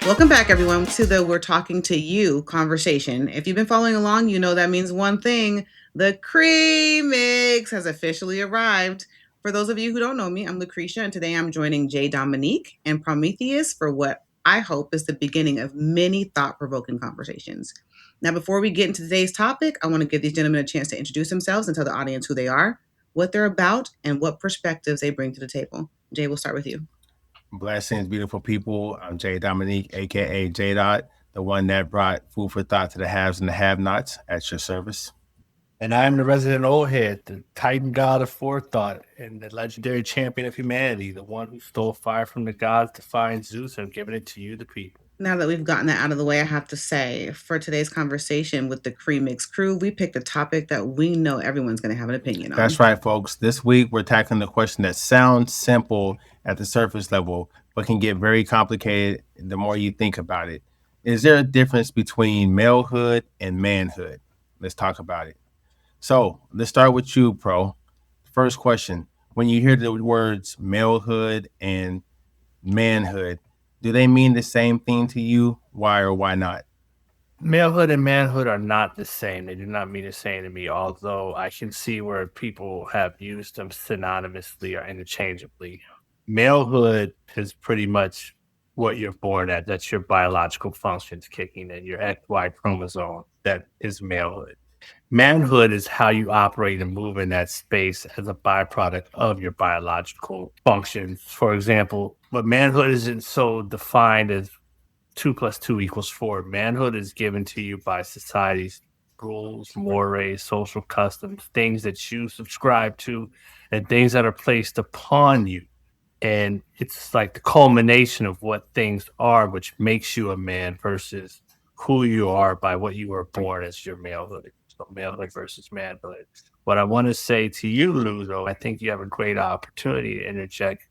Welcome back, everyone, to the We're Talking to You conversation. If you've been following along, you know that means one thing. The cream mix has officially arrived. For those of you who don't know me, I'm Lucretia, and today I'm joining Jay Dominique and Prometheus for what I hope is the beginning of many thought-provoking conversations. Now, before we get into today's topic, I want to give these gentlemen a chance to introduce themselves and tell the audience who they are, what they're about, and what perspectives they bring to the table. Jay, we'll start with you. Blessings, beautiful people. I'm Jay Dominique, aka J Dot, the one that brought food for thought to the haves and the have-nots at your service. And I'm the resident old head, the Titan god of forethought, and the legendary champion of humanity, the one who stole fire from the gods to find Zeus and given it to you, the people. Now that we've gotten that out of the way, I have to say, for today's conversation with the Cream Mix crew, we picked a topic that we know everyone's going to have an opinion on. That's right, folks. This week, we're tackling the question that sounds simple at the surface level, but can get very complicated the more you think about it. Is there a difference between malehood and manhood? Let's talk about it. So let's start with you, Pro. First question. When you hear the words malehood and manhood, do they mean the same thing to you? Why or why not? Malehood and manhood are not the same. They do not mean the same to me, although I can see where people have used them synonymously or interchangeably. Malehood is pretty much what you're born at. That's your biological functions kicking in, your XY chromosome. That is malehood. Manhood is how you operate and move in that space as a byproduct of your biological functions. For example, but manhood isn't so defined as 2 + 2 = 4. Manhood is given to you by society's rules, mores, social customs, things that you subscribe to, and things that are placed upon you. And it's like the culmination of what things are, which makes you a man versus who you are by what you were born as your malehood. So malehood versus manhood. What I want to say to you, Ludo, I think you have a great opportunity to interject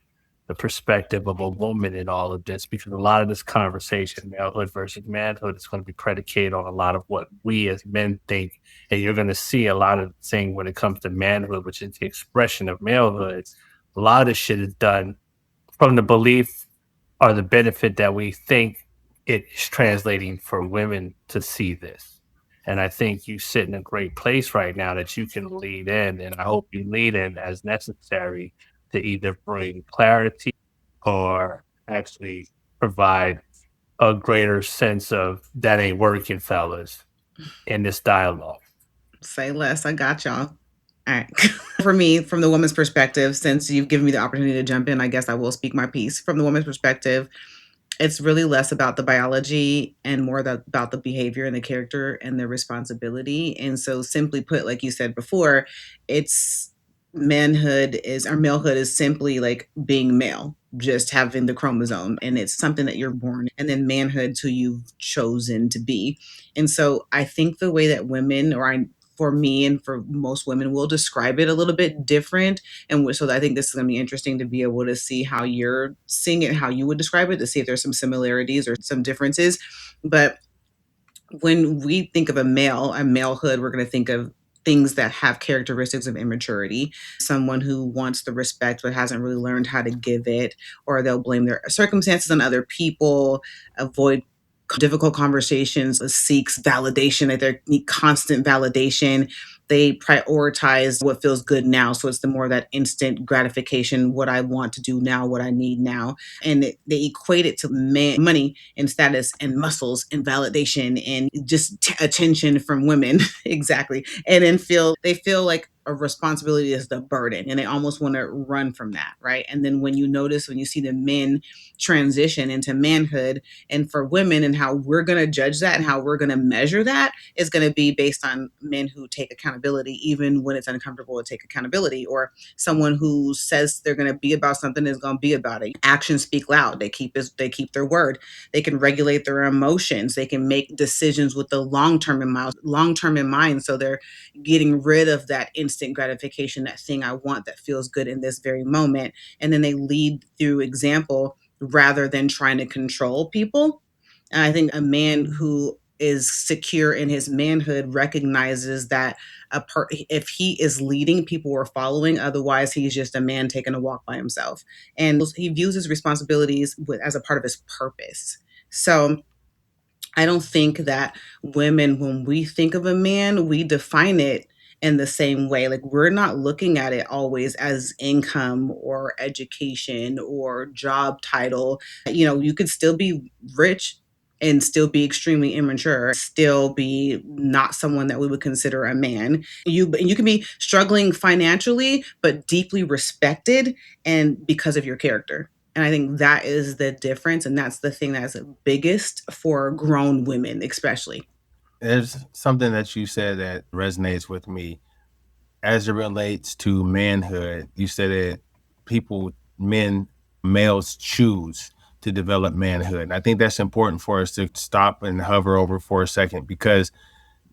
the perspective of a woman in all of this, because a lot of this conversation, malehood versus manhood, is going to be predicated on a lot of what we as men think. And you're going to see a lot of things when it comes to manhood, which is the expression of malehood. A lot of this shit is done from the belief or the benefit that we think it is translating for women to see this. And I think you sit in a great place right now that you can lead in, and I hope you lead in as necessary to either bring clarity or actually provide a greater sense of that ain't working, fellas, in this dialogue. Say less. I got y'all. All right. For me, from the woman's perspective, since you've given me the opportunity to jump in, I guess I will speak my piece. From the woman's perspective, it's really less about the biology and more about the behavior and the character and the responsibility. And so, simply put, like you said before, it's manhood is or malehood is simply like being male, just having the chromosome, and it's something that you're born, and then manhood who you've chosen to be. And so, I think the way that women, for me and for most women, will describe it a little bit different. And so I think this is going to be interesting to be able to see how you're seeing it, how you would describe it, to see if there's some similarities or some differences. But when we think of a malehood, we're going to think of things that have characteristics of immaturity, someone who wants the respect but hasn't really learned how to give it, or they'll blame their circumstances on other people, avoid difficult conversations, seeks validation, that they need constant validation. They prioritize what feels good now. So it's the more that instant gratification, what I want to do now, what I need now. And they equate it to money and status and muscles and validation and just attention from women. Exactly. And then they feel like a responsibility is the burden, and they almost want to run from that, right? And then when you see the men transition into manhood, and for women, and how we're going to judge that and how we're going to measure that is going to be based on men who take accountability even when it's uncomfortable to take accountability, or someone who says they're going to be about something is going to be about it. Actions speak loud. They keep their word. They can regulate their emotions. They can make decisions with the long term in mind, so they're getting rid of that instant gratification, that thing I want that feels good in this very moment. And then they lead through example rather than trying to control people. And I think a man who is secure in his manhood recognizes that if he is leading, people are following. Otherwise, he's just a man taking a walk by himself, and he views his responsibilities as a part of his purpose. So I don't think that women, when we think of a man, we define it in the same way. Like, we're not looking at it always as income or education or job title. You know, you could still be rich and still be extremely immature, still be not someone that we would consider a man. You can be struggling financially, but deeply respected, and because of your character. And I think that is the difference. And that's the thing that's biggest for grown women, especially. There's something that you said that resonates with me as it relates to manhood. You said that people, males choose to develop manhood. And I think that's important for us to stop and hover over for a second, because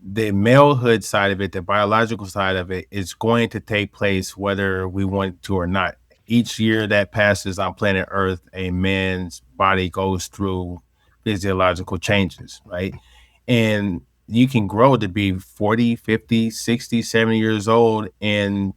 the malehood side of it, the biological side of it, is going to take place whether we want it to or not. Each year that passes on planet Earth, a man's body goes through physiological changes, right? And you can grow to be 40, 50, 60, 70 years old and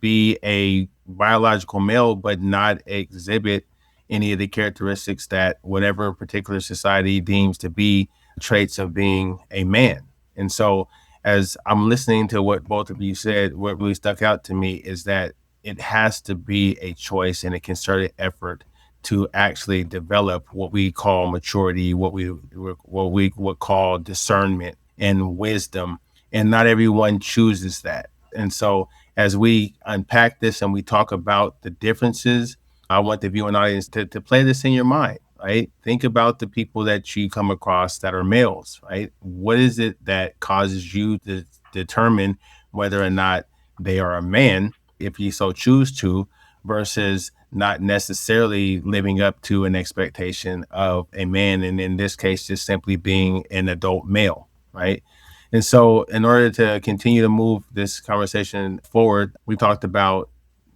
be a biological male, but not exhibit any of the characteristics that whatever particular society deems to be traits of being a man. And so, as I'm listening to what both of you said, what really stuck out to me is that it has to be a choice and a concerted effort to actually develop what we call maturity, what we would call discernment and wisdom. And not everyone chooses that. And so, as we unpack this and we talk about the differences, I want the viewing audience to play this in your mind, right? Think about the people that you come across that are males, right? What is it that causes you to determine whether or not they are a man, if you so choose to, versus not necessarily living up to an expectation of a man, and in this case, just simply being an adult male, right? And so, in order to continue to move this conversation forward, we talked about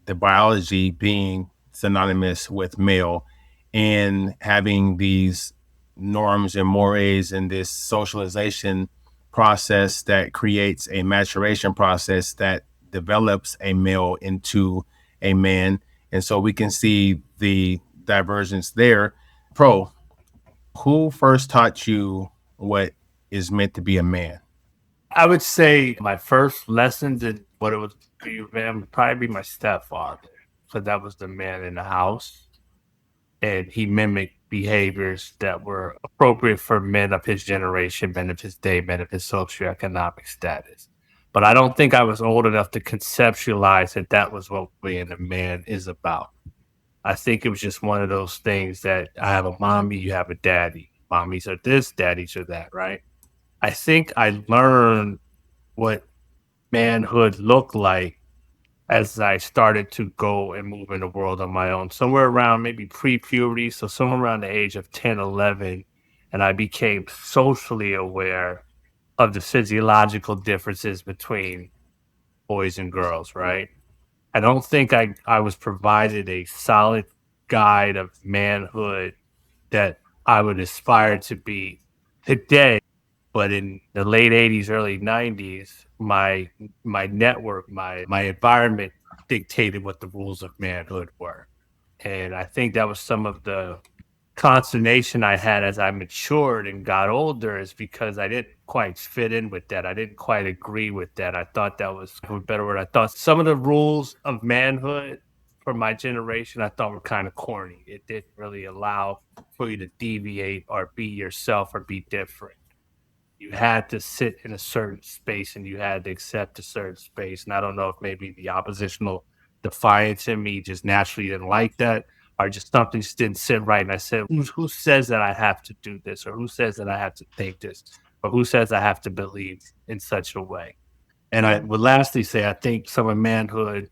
the biology being synonymous with male and having these norms and mores and this socialization process that creates a maturation process that develops a male into a man. And so we can see the divergence there. Pro, who first taught you what is meant to be a man? I would say my first lessons in what it was to be a man would probably be my stepfather, because that was the man in the house, and he mimicked behaviors that were appropriate for men of his generation, men of his day, men of his socioeconomic status. But I don't think I was old enough to conceptualize that that was what being a man is about. I think it was just one of those things that I have a mommy, you have a daddy. Mommies are this, daddies are that, right? I think I learned what manhood looked like as I started to go and move in the world on my own, somewhere around maybe pre-puberty, so somewhere around the age of 10, 11, and I became socially aware of the physiological differences between boys and girls, right? I don't think I was provided a solid guide of manhood that I would aspire to be today. But in the late 80s, early 90s, my network, my environment dictated what the rules of manhood were. And I think that was some of the consternation I had as I matured and got older, is because I didn't quite fit in with that. I didn't quite agree with that. I thought that was a better word. I thought some of the rules of manhood for my generation, I thought were kind of corny. It didn't really allow for you to deviate or be yourself or be different. You had to sit in a certain space and you had to accept a certain space. And I don't know if maybe the oppositional defiance in me just naturally didn't like that, or just something just didn't sit right. And I said, who says that I have to do this? Or who says that I have to think this? Or who says I have to believe in such a way? And I would lastly say, I think some of manhood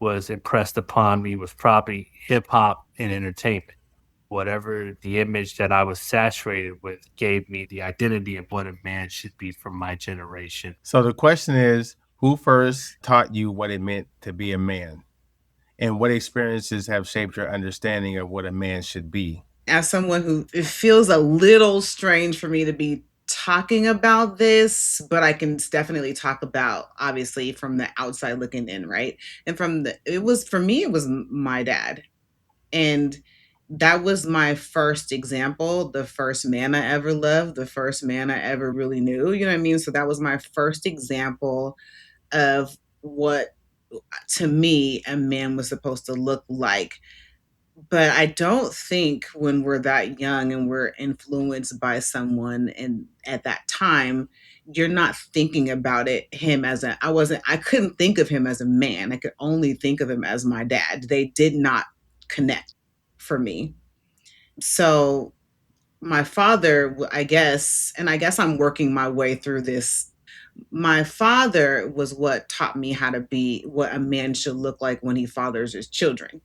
was impressed upon me was probably hip hop and entertainment. Whatever the image that I was saturated with gave me the identity of what a man should be from my generation. So the question is, who first taught you what it meant to be a man? And what experiences have shaped your understanding of what a man should be? As someone who, it feels a little strange for me to be talking about this, but I can definitely talk about, obviously, from the outside looking in, right? And it was, for me, it was my dad. And that was my first example, the first man I ever loved, the first man I ever really knew. You know what I mean? So that was my first example of what, to me, a man was supposed to look like. But I don't think when we're that young and we're influenced by someone, and at that time, you're not thinking about him as I couldn't think of him as a man. I could only think of him as my dad. They did not connect for me. So my father, I guess, and I guess I'm working my way through this. My father was what taught me how to be, what a man should look like when he fathers his children.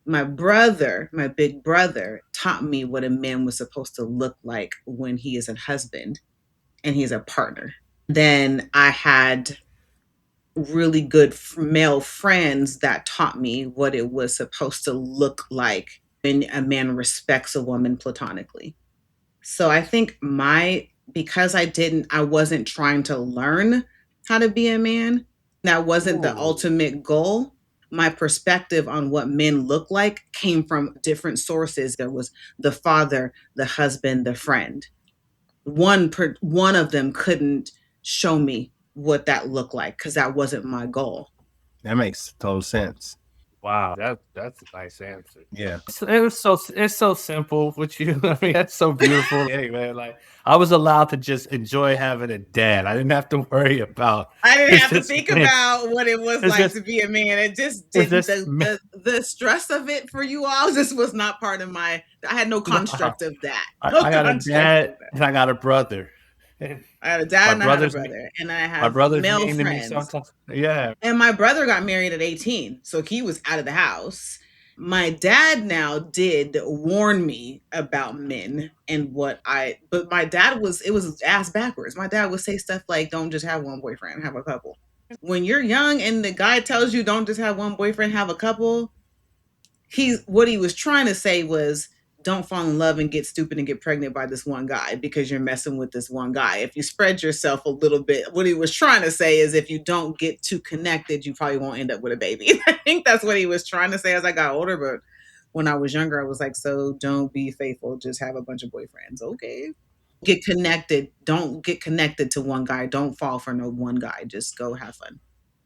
My brother, my big brother, taught me what a man was supposed to look like when he is a husband and he's a partner. Then I had really good male friends that taught me what it was supposed to look like when a man respects a woman platonically. So I think because I wasn't trying to learn how to be a man, that wasn't the Ooh. ultimate goal. My perspective on what men look like came from different sources. There was the father, the husband, the friend. One of them couldn't show me what that looked like because that wasn't my goal. That makes total sense. Wow, that's a nice answer. Yeah. It's so simple with you. I mean, that's so beautiful. Hey man, like I was allowed to just enjoy having a dad. I didn't have to worry about I didn't it's have to just think man, about what it was it's like just to be a man. It just it's didn't, just the stress of it for you all just was not part of my, I had no no. construct of that. I, No I got a construct of dad that. and I got a brother. And I had a dad my and I had a brother's brother, and I my have brother's male mean to me friends. sometimes. Yeah. And my brother got married at 18, so he was out of the house. My dad now did warn me about men and but my dad it was ass backwards. My dad would say stuff like, don't just have one boyfriend, have a couple. When you're young and the guy tells you don't just have one boyfriend, have a couple, what he was trying to say was, don't fall in love and get stupid and get pregnant by this one guy because you're messing with this one guy. If you spread yourself a little bit, what he was trying to say is, if you don't get too connected, you probably won't end up with a baby. I think that's what he was trying to say as I got older. But when I was younger, I was like, so don't be faithful, just have a bunch of boyfriends. Okay. Get connected. Don't get connected to one guy. Don't fall for no one guy. Just go have fun.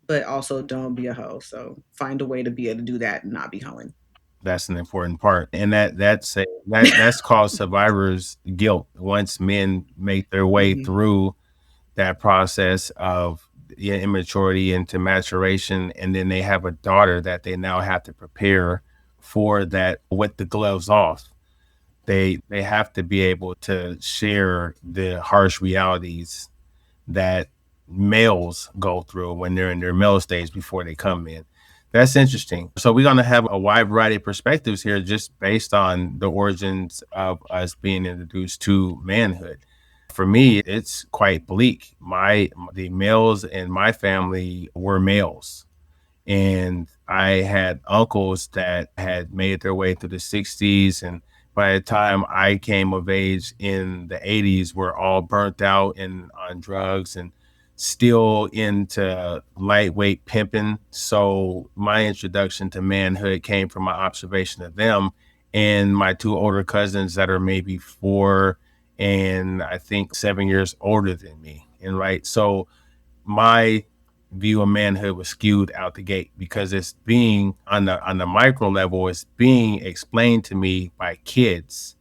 But also don't be a hoe. So find a way to be able to do that and not be hoeing. That's an important part, and that's called survivor's guilt. Once men make their way Mhm. through that process of immaturity into maturation, and then they have a daughter that they now have to prepare for that with the gloves off. They have to be able to share the harsh realities that males go through when they're in their male stage before they come in. That's interesting. So we're going to have a wide variety of perspectives here just based on the origins of us being introduced to manhood. For me, it's quite bleak. The males in my family were males, and I had uncles that had made their way through the 60s, and by the time I came of age in the 80s, were all burnt out and on drugs and still into lightweight pimping. So my introduction to manhood came from my observation of them and my two older cousins that are maybe 4 and I think 7 years older than me. And right, so my view of manhood was skewed out the gate because it's being on the micro level, it's being explained to me by kids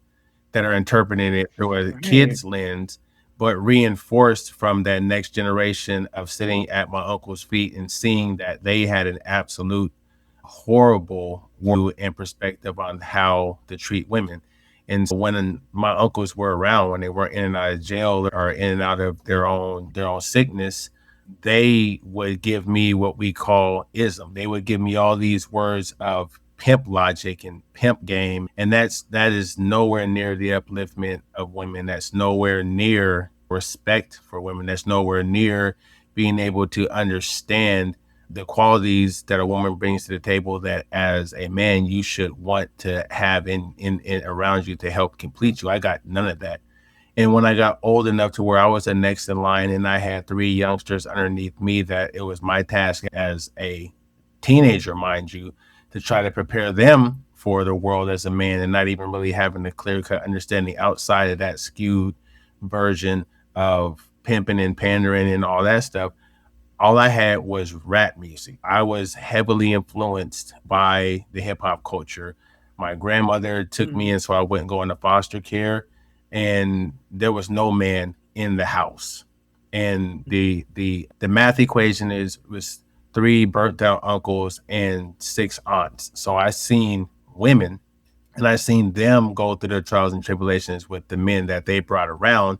that are interpreting it through a Right. kid's lens, but reinforced from that next generation of sitting at my uncle's feet and seeing that they had an absolute horrible view and perspective on how to treat women. And so when my uncles were around, when they were in and out of jail or in and out of their own sickness, they would give me what we call ism. They would give me all these words of pimp logic and pimp game, and that is nowhere near the upliftment of women. That's nowhere near respect for women. That's nowhere near being able to understand the qualities that a woman brings to the table that as a man you should want to have in around you to help complete you. I got none of that. And when I got old enough to where I was the next in line and I had three youngsters underneath me, that it was my task as a teenager, mind you, to try to prepare them for the world as a man and not even really having a clear cut understanding outside of that skewed version of pimping and pandering and all that stuff. All I had was rap music. I was heavily influenced by the hip hop culture. My grandmother took me Mm, in so I wouldn't go into foster care, and there was no man in the house. And the math equation is was three burnt out uncles and six aunts. So I seen women and I seen them go through their trials and tribulations with the men that they brought around,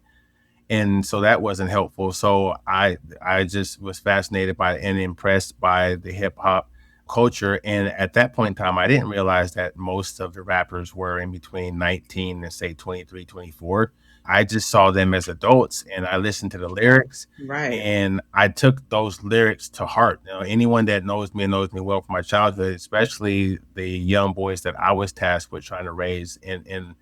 and so that wasn't helpful. So I just was fascinated by and impressed by the hip hop culture. And at that point in time, I didn't realize that most of the rappers were in between 19 and say 23, 24. I just saw them as adults and I listened to the lyrics right. and I took those lyrics to heart. You know, anyone that knows me well from my childhood, especially the young boys that I was tasked with trying to raise, and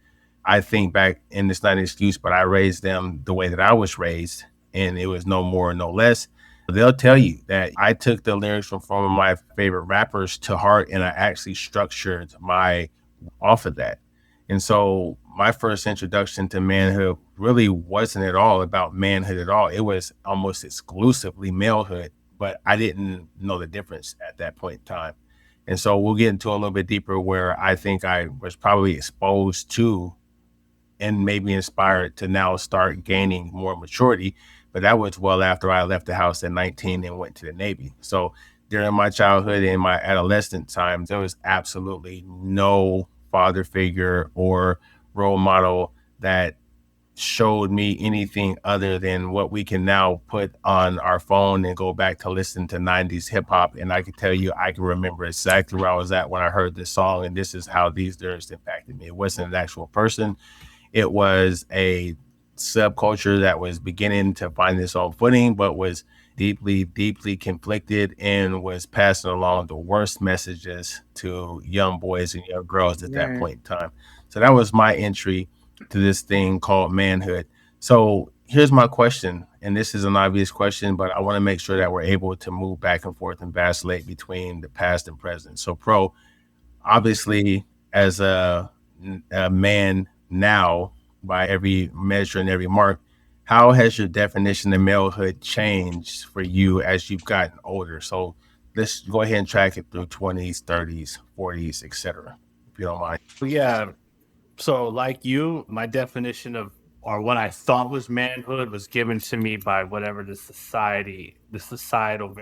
I think back, and it's not an excuse, but I raised them the way that I was raised, and it was no more, no less. They'll tell you that I took the lyrics from some of my favorite rappers to heart, and I actually structured my off of that. And so my first introduction to manhood really wasn't at all about manhood at all. It was almost exclusively malehood, but I didn't know the difference at that point in time. And so we'll get into a little bit deeper where I think I was probably exposed to and made me inspired to now start gaining more maturity. But that was well after I left the house at 19 and went to the Navy. So during my childhood and my adolescent times, there was absolutely no father figure or role model that showed me anything other than what we can now put on our phone and go back to listen to 90s hip hop. And I can tell you, I can remember exactly where I was at when I heard this song. And this is how these lyrics impacted me. It wasn't an actual person, it was a subculture that was beginning to find its own footing, but was deeply, deeply conflicted and was passing along the worst messages to young boys and young girls at that Right. point in time. So that was my entry to this thing called manhood. So here's my question, and this is an obvious question, but I want to make sure that we're able to move back and forth and vacillate between the past and present. So, Pro, obviously, as a man now, by every measure and every mark, how has your definition of malehood changed for you as you've gotten older? So let's go ahead and track it through 20s, 30s, 40s, etc. If you don't mind. Yeah. So, like you, my definition of or what I thought was manhood was given to me by whatever the societal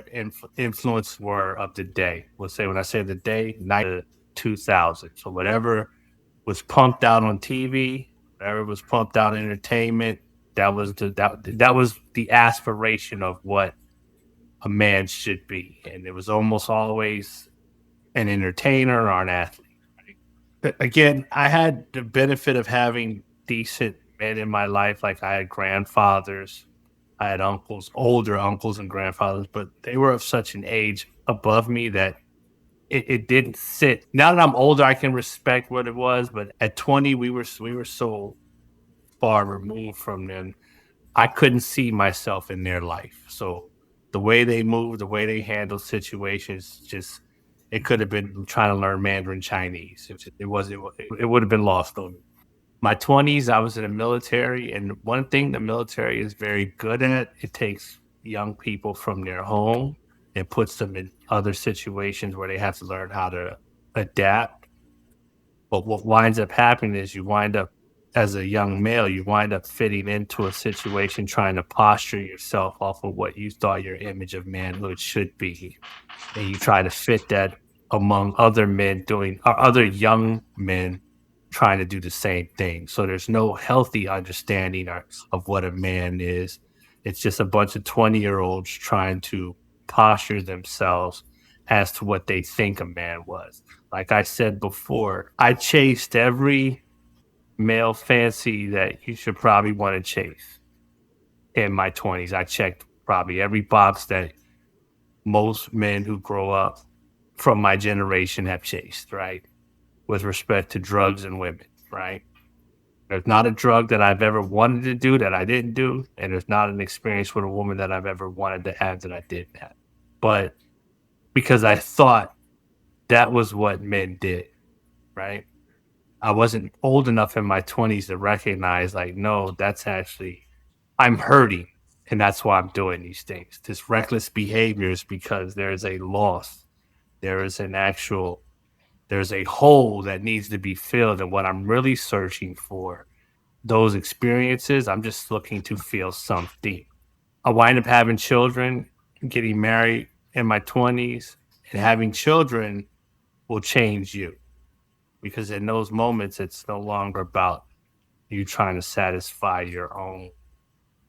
influence were of the day. We'll say when I say the day, 2000. So whatever was pumped out on TV, whatever was pumped out in entertainment, that was the aspiration of what a man should be, and it was almost always an entertainer or an athlete. But again, I had the benefit of having decent men in my life. Like I had grandfathers, I had uncles, older uncles and grandfathers, but they were of such an age above me that it didn't sit. Now that I'm older, I can respect what it was, but at 20, we were so far removed from them. I couldn't see myself in their life. So the way they move, the way they handle situations, just it could have been trying to learn Mandarin Chinese. It would have been lost on me. My 20s, I was in the military, and one thing the military is very good at, it takes young people from their home and puts them in other situations where they have to learn how to adapt. But what winds up happening is you wind up, as a young male, you wind up fitting into a situation trying to posture yourself off of what you thought your image of manhood should be, and you try to fit that among other men doing or other young men trying to do the same thing. So there's no healthy understanding of what a man is. It's just a bunch of 20-year-olds trying to posture themselves as to what they think a man was. Like I said before, I chased every male fancy that you should probably want to chase in my 20s. I checked probably every box that most men who grow up from my generation have chased, right? With respect to drugs and women, right? There's not a drug that I've ever wanted to do that I didn't do, and there's not an experience with a woman that I've ever wanted to have that I didn't have. But because I thought that was what men did, right? I wasn't old enough in my 20s to recognize, like, no, that's actually, I'm hurting. And that's why I'm doing these things. This reckless behavior is because there is a loss. There is an actual, there's a hole that needs to be filled. And what I'm really searching for, those experiences, I'm just looking to feel something. I wind up having children, getting married in my 20s, and having children will change you because in those moments, it's no longer about you trying to satisfy your own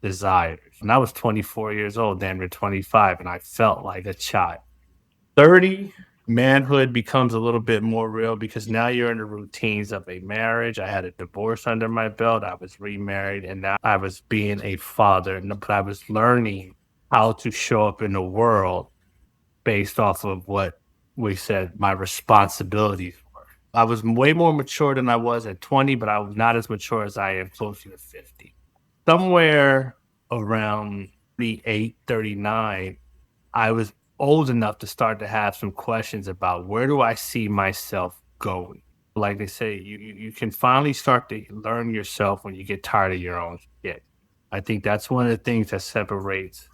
desires. And I was 24 years old, damn near 25, and I felt like a child. 30, manhood becomes a little bit more real because now you're in the routines of a marriage. I had a divorce under my belt. I was remarried, and now I was being a father, but I was learning how to show up in the world based off of what we said my responsibilities were. I was way more mature than I was at 20, but I was not as mature as I am closer to 50. Somewhere around 38, 39, I was old enough to start to have some questions about where do I see myself going? Like they say, you can finally start to learn yourself when you get tired of your own shit. I think that's one of the things that separates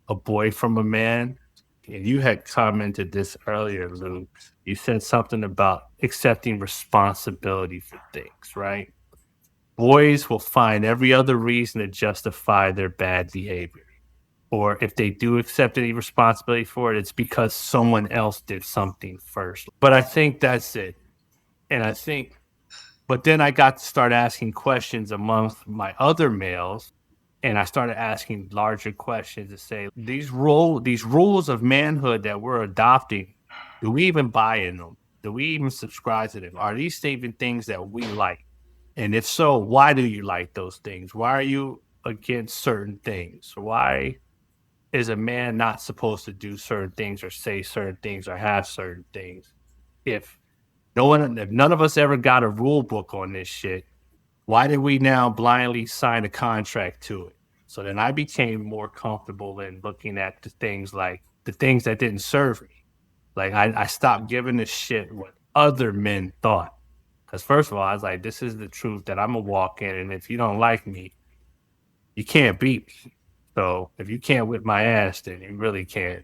a boy from a man. And you had commented this earlier, Lou. You said something about accepting responsibility for things, right? Boys will find every other reason to justify their bad behavior. Or if they do accept any responsibility for it, it's because someone else did something first. But I think that's it. And I think, but then I got to start asking questions amongst my other males, and I started asking larger questions to say these rules of manhood that we're adopting, do we even buy in them? Do we even subscribe to them? Are these even things that we like? And if so, why do you like those things? Why are you against certain things? Why is a man not supposed to do certain things or say certain things or have certain things? If if none of us ever got a rule book on this shit, why did we now blindly sign a contract to it? So then I became more comfortable in looking at the things like the things that didn't serve me. Like I stopped giving a shit what other men thought. Because first of all, I was like, this is the truth that I'm gonna walk in, and if you don't like me, you can't beat me. So if you can't whip my ass, then you really can't.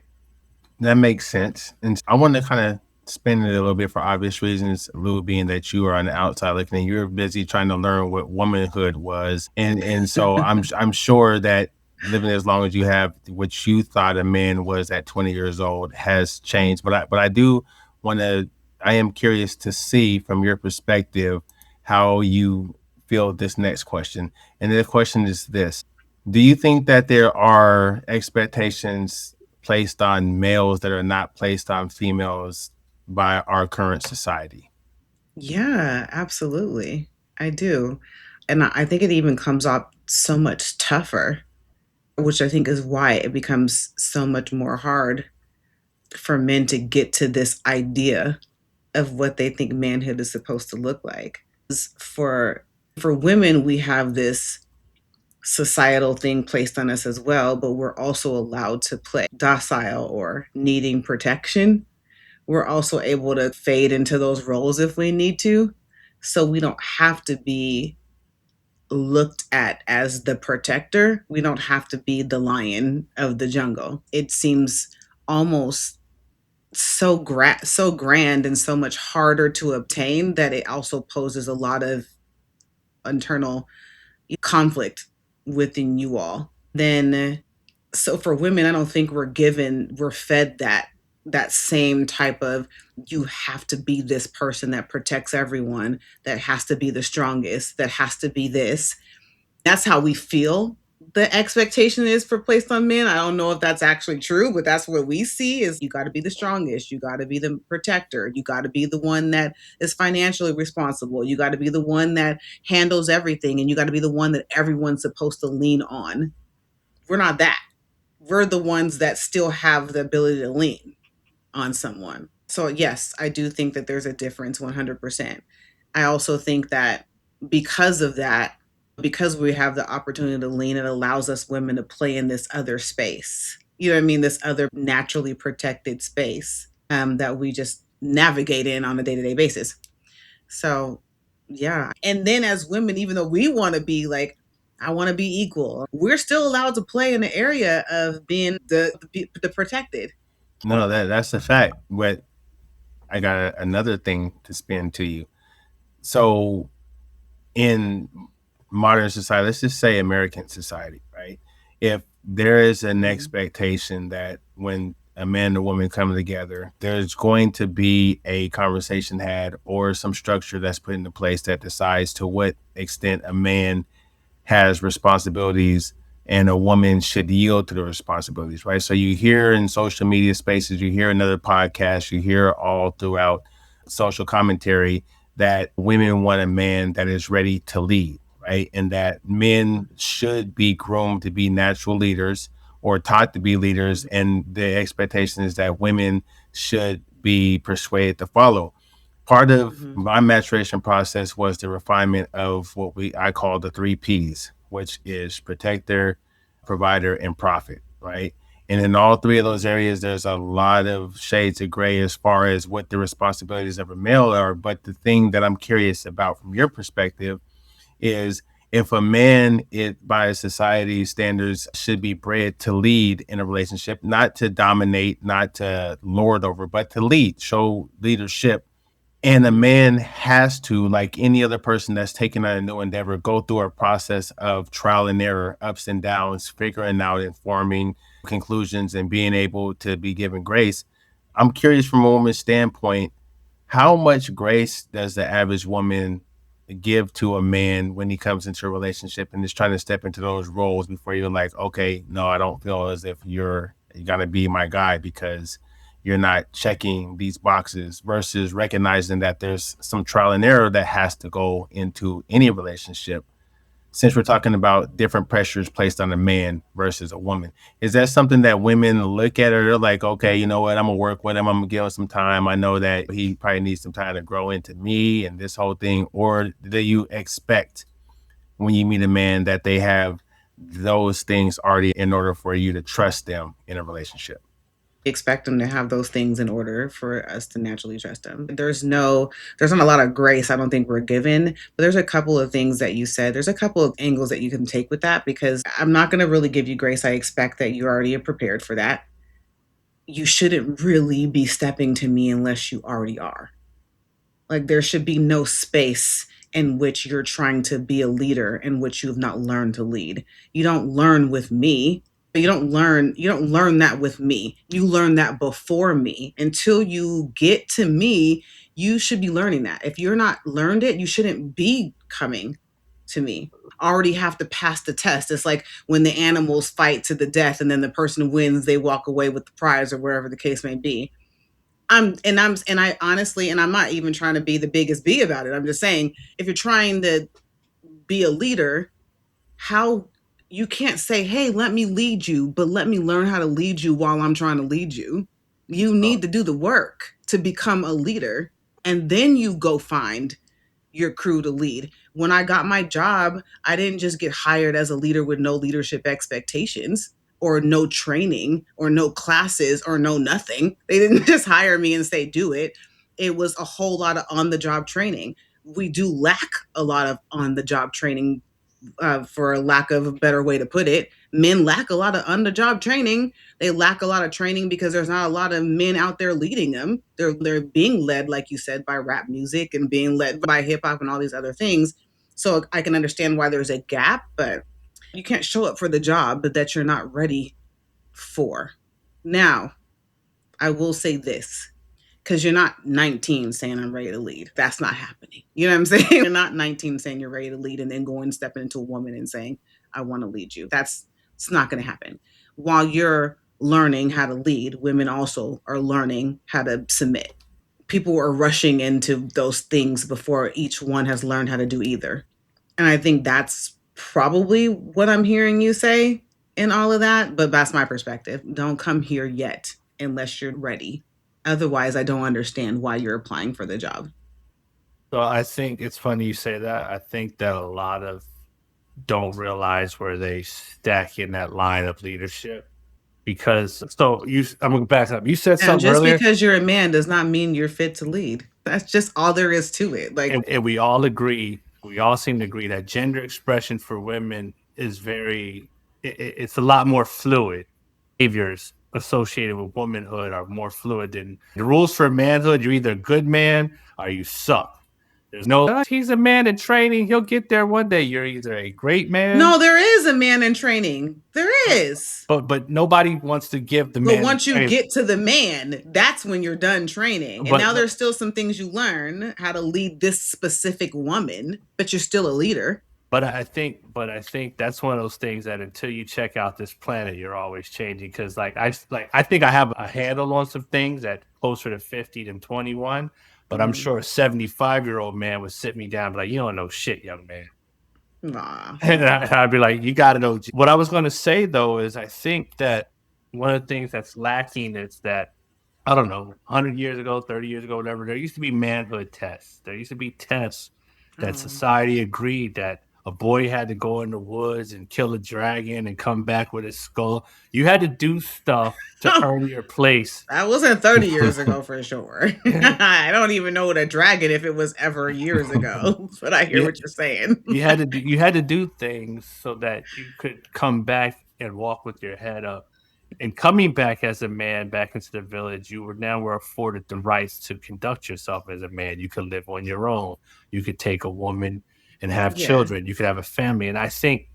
That makes sense. And I want to kind of spin it a little bit for obvious reasons, Lou, being that you are on the outside looking and you're busy trying to learn what womanhood was. And so I'm sure that living as long as you have, what you thought a man was at 20 years old has changed. But I do want to, I am curious to see from your perspective how you feel this next question. And the question is this: do you think that there are expectations placed on males that are not placed on females by our current society? Yeah, absolutely. I do. And I think it even comes up so much tougher, which I think is why it becomes so much more hard for men to get to this idea of what they think manhood is supposed to look like. For for women, we have this societal thing placed on us as well, but we're also allowed to play docile or needing protection. We're also able to fade into those roles if we need to. So we don't have to be looked at as the protector. We don't have to be the lion of the jungle. It seems almost so grand and so much harder to obtain that it also poses a lot of internal conflict within you all. Then so for women, I don't think we're fed that same type of, you have to be this person that protects everyone, that has to be the strongest, that has to be this. That's how we feel the expectation is for placed on men. I don't know if that's actually true, but that's what we see is, you got to be the strongest, you got to be the protector, you got to be the one that is financially responsible, you got to be the one that handles everything, and you got to be the one that everyone's supposed to lean on. We're not that. We're the ones that still have the ability to lean on someone. So yes, I do think that there's a difference 100%. I also think that because of that, because we have the opportunity to lean, it allows us women to play in this other space. You know what I mean? This other naturally protected space that we just navigate in on a day to day basis. So, yeah. And then as women, even though we want to be like, I want to be equal, we're still allowed to play in the area of being the protected. No, that's a fact. But I got another thing to spin to you. So in modern society, let's just say American society, right? If there is an expectation that when a man and a woman come together, there's going to be a conversation had or some structure that's put into place that decides to what extent a man has responsibilities and a woman should yield to the responsibilities, right? So you hear in social media spaces, you hear in other podcasts, you hear all throughout social commentary that women want a man that is ready to lead, right? And that men should be groomed to be natural leaders or taught to be leaders. And the expectation is that women should be persuaded to follow. Part of my maturation process was the refinement of what I call the three P's, which is protector, provider, and profit, right? And in all three of those areas, there's a lot of shades of gray as far as what the responsibilities of a male are. But the thing that I'm curious about from your perspective is if a man, by society standards, should be bred to lead in a relationship, not to dominate, not to lord over, but to lead, show leadership, and a man has to, like any other person that's taking on a new endeavor, go through a process of trial and error, ups and downs, figuring out and forming conclusions and being able to be given grace. I'm curious from a woman's standpoint, how much grace does the average woman give to a man when he comes into a relationship and is trying to step into those roles before you're like, okay, no, I don't feel as if you gotta be my guy because you're not checking these boxes, versus recognizing that there's some trial and error that has to go into any relationship. Since we're talking about different pressures placed on a man versus a woman, is that something that women look at, or they're like, okay, you know what, I'm gonna work with him, I'm gonna give him some time, I know that he probably needs some time to grow into me and this whole thing? Or do you expect when you meet a man that they have those things already in order for you to trust them in a relationship? Expect them to have those things in order for us to naturally trust them. There's not a lot of grace I don't think we're given, but there's a couple of things that you said. There's a couple of angles that you can take with that, because I'm not going to really give you grace. I expect that you already are prepared for that. You shouldn't really be stepping to me unless you already are. Like, there should be no space in which you're trying to be a leader in which you have not learned to lead. You don't learn with me. You don't learn that with me. You learn that before me. Until you get to me, you should be learning that. If you're not learned it, you shouldn't be coming to me. Already have to pass the test. It's like when the animals fight to the death and then the person wins, they walk away with the prize or wherever the case may be. I honestly, and I'm not even trying to be the biggest B about it. I'm just saying, if you're trying to be a leader, how you can't say, "Hey, let me lead you," but let me learn how to lead you while I'm trying to lead you. You need to do the work to become a leader, and then you go find your crew to lead. When I got my job, I didn't just get hired as a leader with no leadership expectations or no training or no classes or no nothing. They didn't just hire me and say, do it. It was a whole lot of on the job training. We do lack a lot of on the job training, for a lack of a better way to put it. Men lack a lot of on the job training. They lack a lot of training because there's not a lot of men out there leading them. They're being led, like you said, by rap music and being led by hip hop and all these other things. So I can understand why there's a gap, but you can't show up for the job that you're not ready for. Now, I will say this, because you're not 19 saying I'm ready to lead. That's not happening. You know what I'm saying? You're not 19 saying you're ready to lead and then going stepping into a woman and saying, I want to lead you. It's not going to happen. While you're learning how to lead, women also are learning how to submit. People are rushing into those things before each one has learned how to do either. And I think that's probably what I'm hearing you say in all of that. But that's my perspective. Don't come here yet unless you're ready. Otherwise, I don't understand why you're applying for the job. So I think it's funny you say that. I think that a lot of don't realize where they stack in that line of leadership because I'm gonna back up. You said And something just earlier, because you're a man does not mean you're fit to lead. That's just all there is to it. Like, and we all agree, we all seem to agree that gender expression for women is it's a lot more fluid. Behaviors associated with womanhood are more fluid than the rules for manhood. You're either a good man or you suck. There's no, "Oh, he's a man in training. He'll get there one day." You're either a great man, no, there is a man in training. There but is. nobody wants to give the But man in once you training. get to the man, that's when you're done training. And now But there's still some things you learn how to lead this specific woman, but you're still a leader. but I think that's one of those things that until you check out this planet, you're always changing. Because I think I have a handle on some things that closer to 50 than 21, but I'm Mm. sure a 75-year-old man would sit me down and be like, "You don't know shit, young man." Nah, And I'd be like, "You got to know." What I was going to say though is, I think that one of the things that's lacking is that I don't know, 100 years ago, 30 years ago, whatever, there used to be manhood tests. There used to be tests that oh, society agreed that a boy had to go in the woods and kill a dragon and come back with his skull. You had to do stuff to earn your place. that wasn't 30 years ago for sure. I don't even know what a dragon if it was ever years ago, but I hear you, what you're saying. you had to do things so that you could come back and walk with your head up. And coming back as a man back into the village, were afforded the rights to conduct yourself as a man. You could live on your own. You could take a woman and have Yeah, children. You could have a family. And I think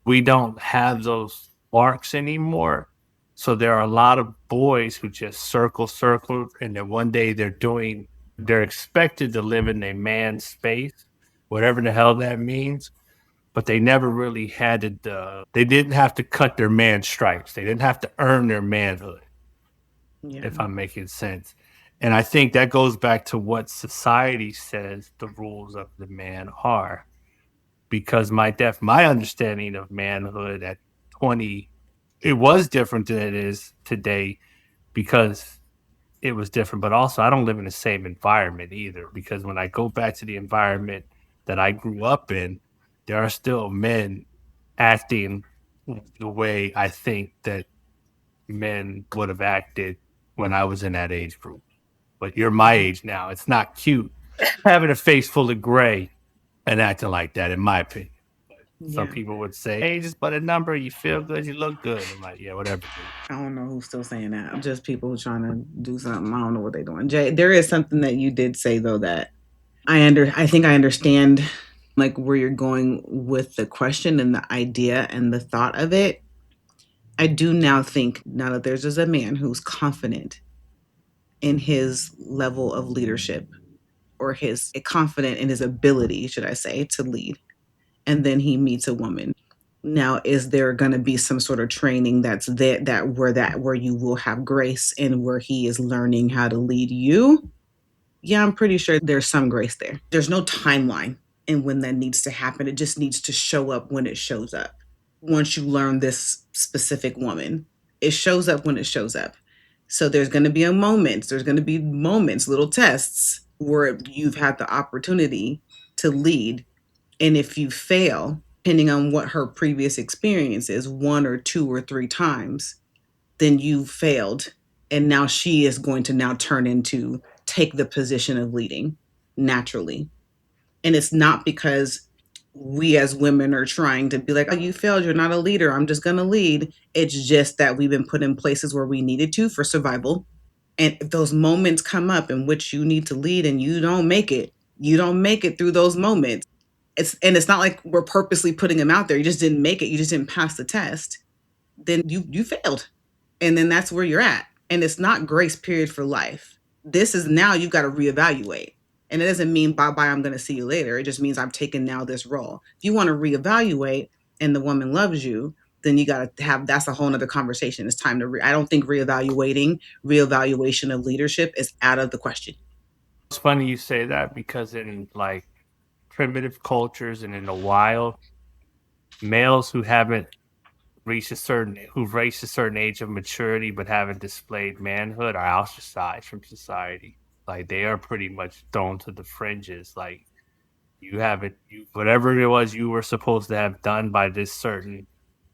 we don't have those arcs anymore. So there are a lot of boys who just circle, and then one day they're expected to live in a man's space, whatever the hell that means, but they never really they didn't have to cut their man stripes. They didn't have to earn their manhood, yeah, if I'm making sense. And I think that goes back to what society says the rules of the man are. Because my understanding of manhood at 20, it was different than it is today because it was different. But also, I don't live in the same environment either. Because when I go back to the environment that I grew up in, there are still men acting the way I think that men would have acted when I was in that age group. But you're my mhm, age now. It's not cute having a face full of gray and acting like that, in my opinion. Some yeah. people would say, age is but a number. You feel good, you look good. I'm like, yeah, whatever, dude. I don't know who's still saying that. Just people who trying to do something. I don't know what they're doing. Jay, there is something that you did say though that I think I understand like where you're going with the question and the idea and the thought of it. I do now think now that there's just a man who's confident in his level of leadership or his confident in his ability, should I say, to lead. And then he meets a woman. Now, is there going to be some sort of training that's there that where you will have grace and where he is learning how to lead you? Yeah, I'm pretty sure there's some grace there. There's no timeline in when that needs to happen. It just needs to show up when it shows up. Once you learn this specific woman, it shows up when it shows up. So there's going to be a moment, there's going to be moments, little tests where you've had the opportunity to lead. And if you fail, depending on what her previous experience is, one or two or three times, then you failed. And now she is going to now turn into take the position of leading naturally. And it's not because we as women are trying to be like, oh, you failed, you're not a leader, I'm just going to lead. It's just that we've been put in places where we needed to for survival. And if those moments come up in which you need to lead and you don't make it through those moments. It's not like we're purposely putting them out there. You just didn't make it. You just didn't pass the test. Then you failed, and then that's where you're at. And it's not grace period for life. This is now you've got to reevaluate. And it doesn't mean bye bye, I'm going to see you later. It just means I'm taking now this role. If you want to reevaluate and the woman loves you, then you got to have that's a whole nother conversation. It's time to I don't think reevaluation of leadership is out of the question. It's funny you say that because in like primitive cultures and in the wild, males who've reached a certain age of maturity but haven't displayed manhood are ostracized from society. Like they are pretty much thrown to the fringes. Like you have it, whatever it was you were supposed to have done by this certain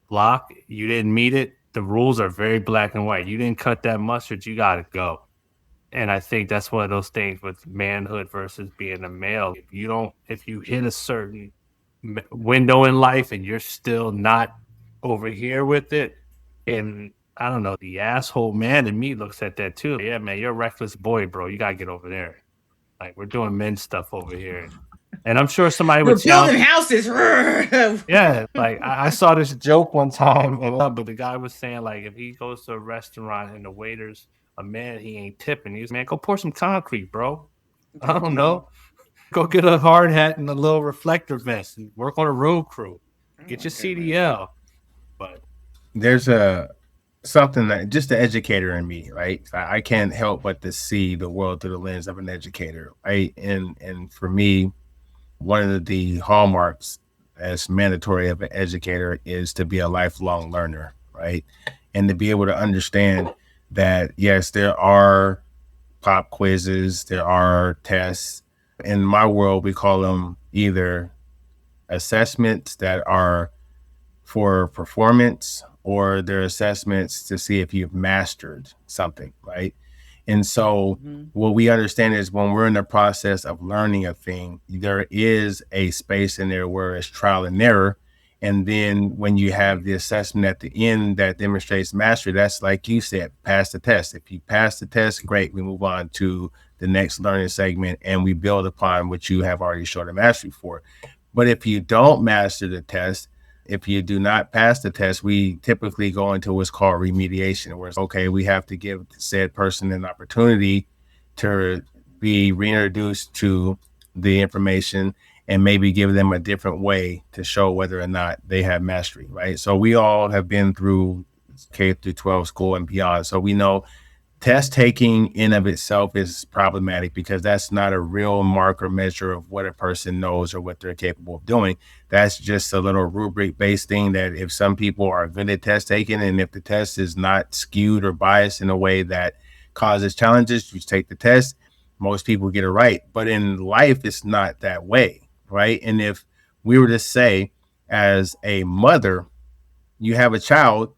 block, you didn't meet it. The rules are very black and white. You didn't cut that mustard, you got to go. And I think that's one of those things with manhood versus being a male. If you hit a certain window in life and you're still not over here with it, and I don't know, the asshole man in me looks at that too. Yeah, man, you're a reckless boy, bro. You gotta get over there. Like we're doing men stuff over here, and I'm sure somebody would We're challenge. building houses. Yeah, like I saw this joke one time, but the guy was saying like if he goes to a restaurant and the waiter's a man, he ain't tipping. He's man, go pour some concrete, bro. I don't know. Go get a hard hat and a little reflector vest and work on a road crew. Oh Get my your goodness. CDL. But There's a something that just the educator in me, right? I can't help but to see the world through the lens of an educator, right? And for me, one of the hallmarks as mandatory of an educator is to be a lifelong learner, right? And to be able to understand that yes, there are pop quizzes, there are tests. In my world, we call them either assessments that are for performance or they're assessments to see if you've mastered something, right? And so Mhm. what we understand is when we're in the process of learning a thing, there is a space in there where it's trial and error. And then when you Right. have the assessment at the end that demonstrates mastery, that's like you said, pass the test. If you pass the test, great. We move on to the next learning segment and we build upon what you have already showed a mastery for. But if you don't master the test, if you do not pass the test, we typically go into what's called remediation, where it's okay, we have to give said person an opportunity to be reintroduced to the information and maybe give them a different way to show whether or not they have mastery, right? So we all have been through K through 12 school and beyond. So we know test taking in of itself is problematic because that's not a real marker measure of what a person knows or what they're capable of doing. That's just a little rubric based thing that if some people are good at test taking and if the test is not skewed or biased in a way that causes challenges, you take the test, most people get it right. But in life, it's not that way, right? And if we were to say, as a mother, you have a child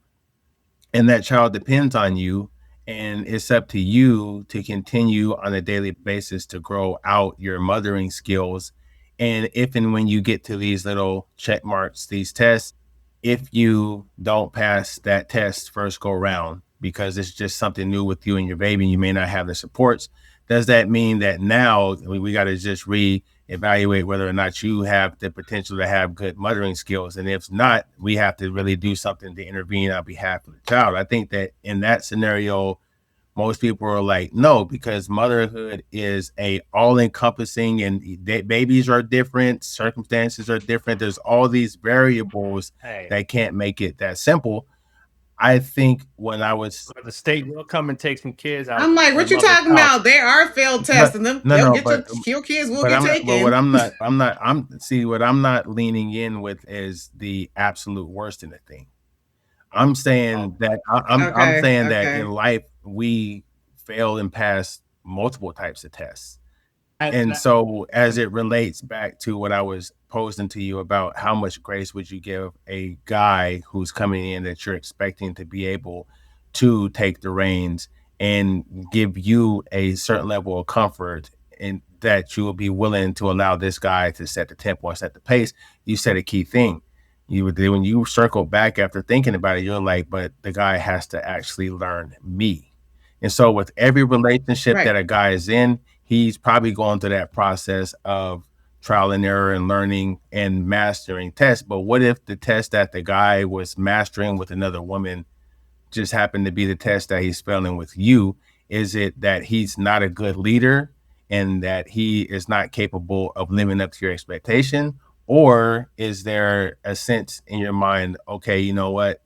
and that child depends on you, and it's up to you to continue on a daily basis to grow out your mothering skills. And if and when you get to these little check marks, these tests, if you don't pass that test first go round because it's just something new with you and your baby and you may not have the supports, does that mean that now we got to just reevaluate whether or not you have the potential to have good mothering skills? And if not, we have to really do something to intervene on behalf of the child. I think that in that scenario, most people are like, no, because motherhood is a all encompassing and babies are different, circumstances are different. There's all these variables hey, that can't make it that simple. I think when I was the state will come and take some kids out I'm like, of what that you mother's talking house. about? There are failed no, tests, and them no, they'll no, get your kids will but get I'm not, but what taken. I'm see what I'm not leaning in with is the absolute worst in the thing. I'm Oh, saying that I'm Okay, saying that in okay. life we fail and pass multiple types of tests. and And so, as it relates back to what I was posing to you about how much grace would you give a guy who's coming in that you're expecting to be able to take the reins and give you a certain level of comfort and that you will be willing to allow this guy to set the tempo and set the pace. You said a key thing. You would when you circle back after thinking about it, you're like, but the guy has to actually learn me. And so, with every relationship Right. that a guy is in, he's probably going through that process of trial and error and learning and mastering tests. But what if the test that the guy was mastering with another woman just happened to be the test that he's failing with you? Is it that he's not a good leader and that he is not capable of living up to your expectation? Or is there a sense in your mind, okay, you know what?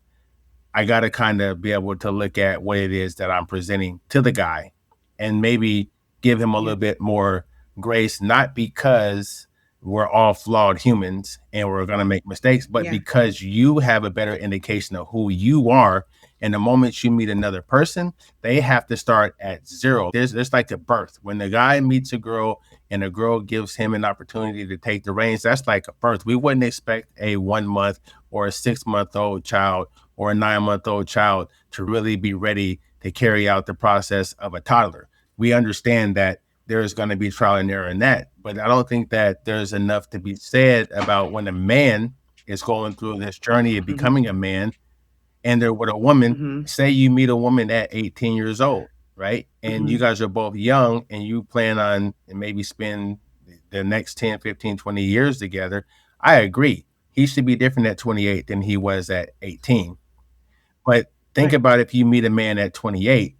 I got to kind of be able to look at what it is that I'm presenting to the guy and maybe give him a Yeah. little bit more grace, not because we're all flawed humans and we're going to make mistakes, but Yeah. because you have a better indication of who you are And the moment you meet another person, they have to start at zero. There's like a birth. When the guy meets a girl and a girl gives him an opportunity to take the reins, that's like a birth. We wouldn't expect a 1 month or a 6 month old child or a 9 month old child to really be ready to carry out the process of a toddler. We understand that there's going to be trial and error in that, but I don't think that there's enough to be said about when a man is going through this journey of Mhm. becoming a man and they're with a woman. Mhm. Say you meet a woman at 18 years old, right? And you Mhm. guys are both young and you plan on maybe spend the next 10, 15, 20 years together. I agree. He should be different at 28 than he was at 18. But think Right. about if you meet a man at 28,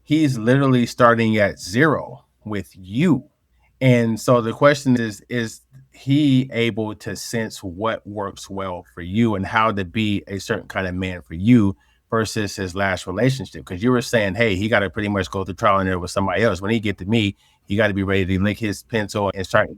he's literally starting at zero with you. And so the question is he able to sense what works well for you and how to be a certain kind of man for you versus his last relationship? Because you were saying, hey, he got to pretty much go through trial and error with somebody else. When he get to me, he got to be ready to lick his pencil and start.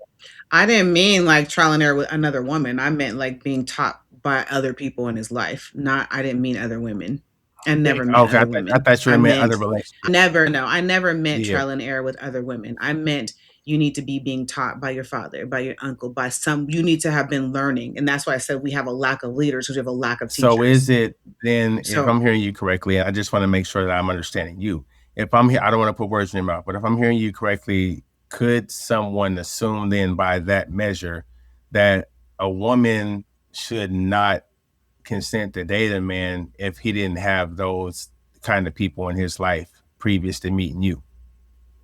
I didn't mean like trial and error with another woman. I meant like being taught by other people in his life. Not, I didn't mean other women. And never meant Okay, other I women. thought you I meant other meant relationships. never, no, I never meant Yeah. trial and error with other women. I meant you need to be being taught by your father, by your uncle, by some, you need to have been learning. And that's why I said we have a lack of leaders because we have a lack of So teachers. is it then, if So I'm hearing you correctly, I just want to make sure that I'm understanding you. If I'm here, I don't want to put words in your mouth, but if I'm hearing you correctly, could someone assume then by that measure that a woman should not consent to date a man if he didn't have those kind of people in his life previous to meeting you?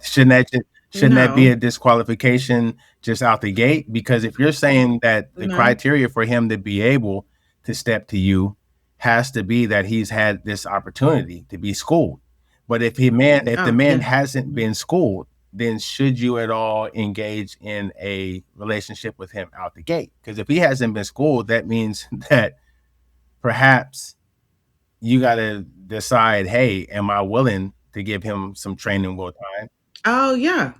Shouldn't that shouldn't that be no, a disqualification just out the gate? Because if you're saying that the no, criteria for him to be able to step to you has to be that he's had this opportunity to be schooled. But if the oh man yeah. hasn't been schooled, then should you at all engage in a relationship with him out the gate? Because if he hasn't been schooled, that means that perhaps you got to decide, hey, am I willing to give him some training will time? Oh yeah.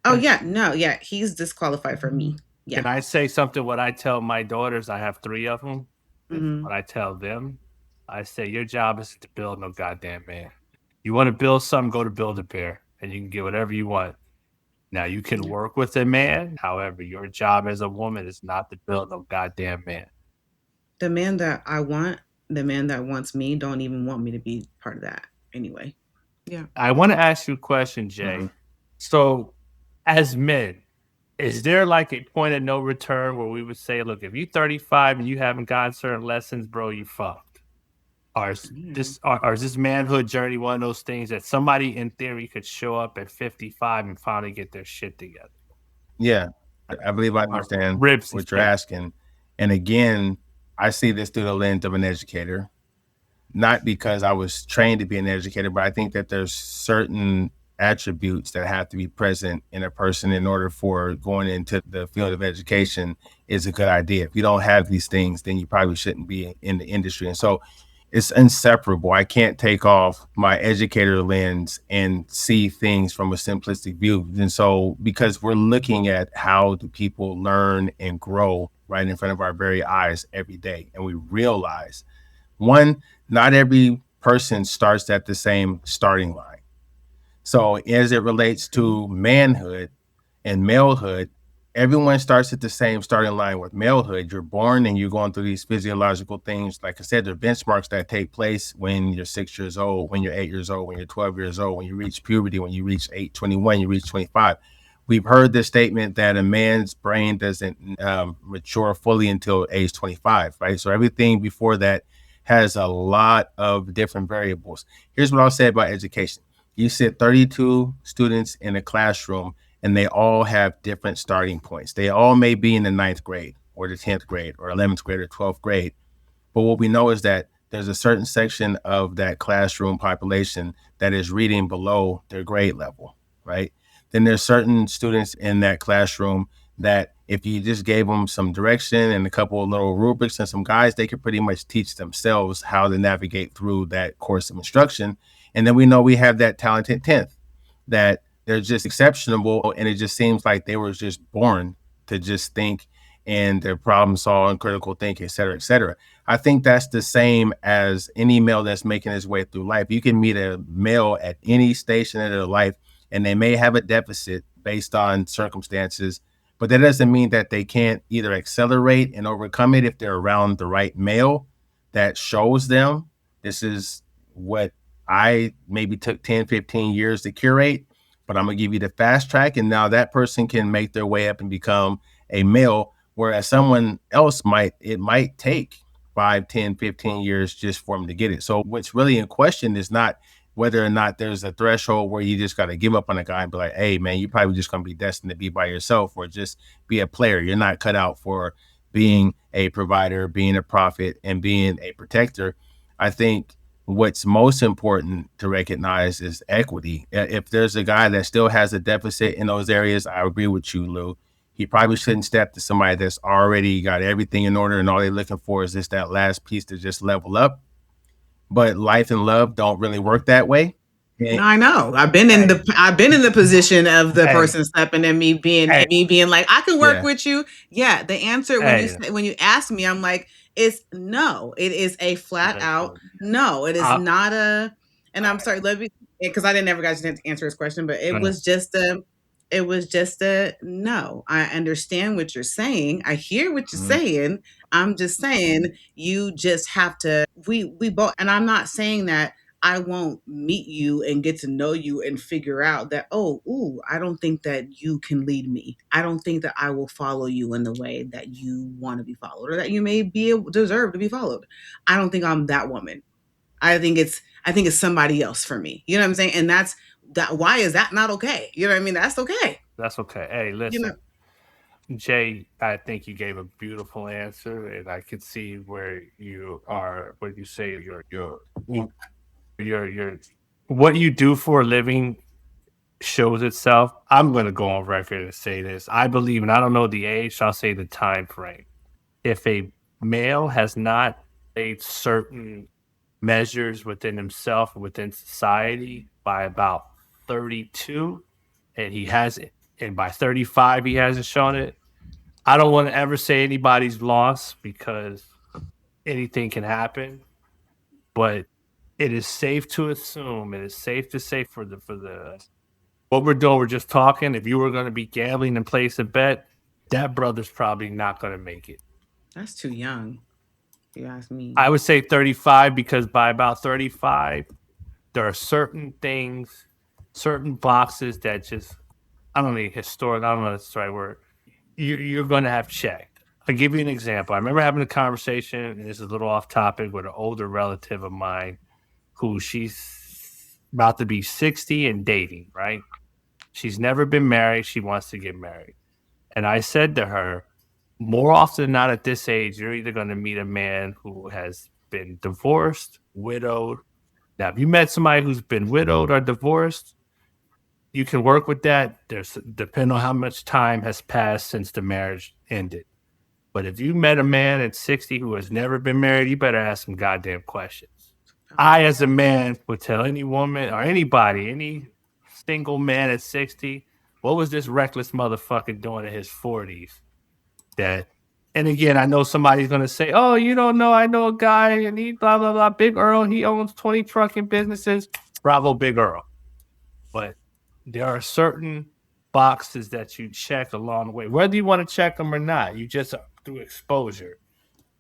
Oh yeah. No, yeah. He's disqualified for me. Can Yeah. I say something? What I tell my daughters, I have 3 of them. Hmm. What I tell them, I say, "Your job isn't to build no goddamn man. You wanna build something, go to Build-A-Bear, and you can get whatever you want. Now you can Yeah. work with a man, however, your job as a woman is not to build no goddamn man." The man that I want, the man that wants me, don't even want me to be part of that anyway. Yeah. I wanna ask you a question, Mm-hmm. Jay. So, as men, is there like a point of no return where we would say, "Look, if you 35 and you haven't gotten certain lessons, bro, you fucked." Yeah. Or is this manhood journey one of those things that somebody in theory could show up at 55 and finally get their shit together? Yeah, I believe I Or understand ribs and what you're steak. asking. And again, I see this through the lens of an educator, not because I was trained to be an educator, but I think that there's certain attributes that have to be present in a person in order for going into the field of education is a good idea. If you don't have these things, then you probably shouldn't be in the industry. And so it's inseparable. I can't take off my educator lens and see things from a simplistic view. And so, because we're looking at how do people learn and grow right in front of our very eyes every day, and we realize one, not every person starts at the same starting line. So, as it relates to manhood and malehood, everyone starts at the same starting line with malehood. You're born and you're going through these physiological things. Like I said, there are benchmarks that take place when you're 6 years old, when you're 8 years old, when you're 12 years old, when you reach puberty, when you reach 21, you reach 25. We've heard the statement that a man's brain doesn't mature fully until age 25, right? So everything before that has a lot of different variables. Here's what I'll say about education. You sit 32 students in a classroom and they all have different starting points. They all may be in the ninth grade or the 10th grade or 11th grade or 12th grade. But what we know is that there's a certain section of that classroom population that is reading below their grade level, right? Then there's certain students in that classroom that if you just gave them some direction and a couple of little rubrics and some guides, they could pretty much teach themselves how to navigate through that course of instruction. And then we know we have that talented 10th that they're just exceptional and it just seems like they were just born to just think and their problem solving, critical thinking, et cetera, et cetera. I think that's the same as any male that's making his way through life. You can meet a male at any station in their life, and they may have a deficit based on circumstances, but that doesn't mean that they can't either accelerate and overcome it if they're around the right male that shows them this is what I maybe took 10, 15 years to curate, but I'm going to give you the fast track. And now that person can make their way up and become a male, whereas someone else it might take 5, 10, 15 years just for them to get it. So what's really in question is not whether or not there's a threshold where you just got to give up on a guy and be like, hey, man, you're probably just going to be destined to be by yourself or just be a player. You're not cut out for being a provider, being a prophet, and being a protector. I think what's most important to recognize is equity. If there's a guy that still has a deficit in those areas, I agree with you, Lou. He probably shouldn't step to somebody that's already got everything in order and all they're looking for is just that last piece to just level up. But life and love don't really work that way. No, And, I know. Hey, I've been in the position of the hey, person stepping and hey, me being like, I can work yeah, with you. Yeah, the answer hey. when you ask me, I'm like, it's no. It is a flat out Listen, no. It is I, not a. And I'm sorry, let me because I didn't never got to answer his question, but it was just a no. I understand what you're saying. I hear what you're mhm. saying. I'm just saying you just have to. We both, and I'm not saying that I won't meet you and get to know you and figure out that, oh, ooh, I don't think that you can lead me. I don't think that I will follow you in the way that you want to be followed or that you may deserve to be followed. I don't think I'm that woman. I think it's somebody else for me. You know what I'm saying? And that's that. Why is that not okay? You know what I mean? That's okay. That's okay. Hey, You know, listen, Jay, I think you gave a beautiful answer, and I can see where you are. What you say, your what you do for a living shows itself. I'm going to go on record and say this. I believe, and I don't know the age, so I'll say the time frame. If a male has not made certain measures within himself and within society by about 32, and he has it, and by 35 he hasn't shown it, I don't want to ever say anybody's lost because anything can happen, but it is safe to assume, it is safe to say for the what we're doing, we're just talking. If you were going to be gambling and place a bet, that brother's probably not going to make it. that's too young. If you ask me. I would say 35 because by about 35, there are certain things, certain boxes that just, I don't know, historic, I don't know if that's the right word, you're going to have checked. I'll give you an example. I remember having a conversation, and this is a little off topic, with an older relative of mine who she's about to be 60 and dating, right? She's never been married. She wants to get married. And I said to her, more often than not at this age, you're either going to meet a man who has been divorced, widowed. Now, if you met somebody who's been widowed or divorced, you can work with that. There's depending on how much time has passed since the marriage ended. But if you met a man at 60 who has never been married, you better ask some goddamn questions. I, as a man, would tell any woman or anybody, any single man at 60, what was this reckless motherfucker doing in his 40s? That, and again, I know somebody's going to say, oh, you don't know. I know a guy and he blah, blah, blah. Big Earl, he owns 20 trucking businesses. Bravo, Big Earl. But there are certain boxes that you check along the way, whether you want to check them or not. You just through exposure.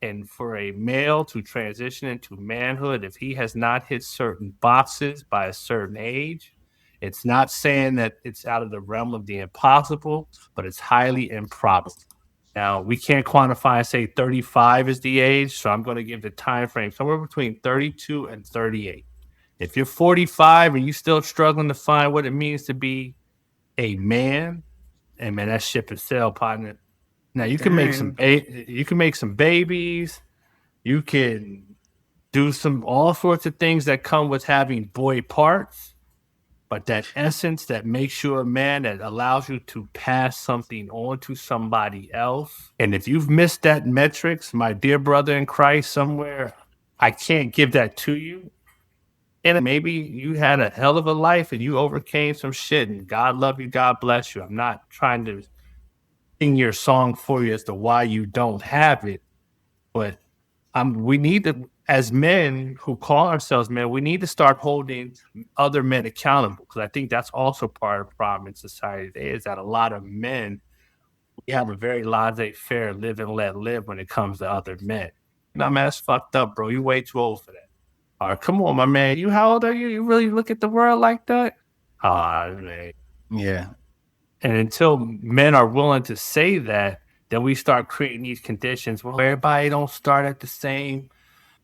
And for a male to transition into manhood, if he has not hit certain boxes by a certain age, it's not saying that it's out of the realm of the impossible, but it's highly improbable. Now, we can't quantify and say 35 is the age, so I'm going to give the time frame somewhere between 32 and 38. If you're 45 and you're still struggling to find what it means to be a man, and man, that ship is sailed, partner. Now Dang. you can make some babies, you can do some all sorts of things that come with having boy parts, but that essence that makes you a man, that allows you to pass something on to somebody else. And if you've missed that metrics, my dear brother in Christ, somewhere, I can't give that to you. And maybe you had a hell of a life and you overcame some shit, and God love you, God bless you. I'm not trying to sing your song for you as to why you don't have it. But we need to, as men who call ourselves men, we need to start holding other men accountable, because I think that's also part of the problem in society today, is that a lot of men, we have a very laissez-faire live and let live when it comes to other men. No, man, that's fucked up, bro. You way too old for that. All right, come on, my man. You how old are you? You really look at the world like that? Ah, man. Yeah. And until men are willing to say that, then we start creating these conditions. Well, everybody don't start at the same.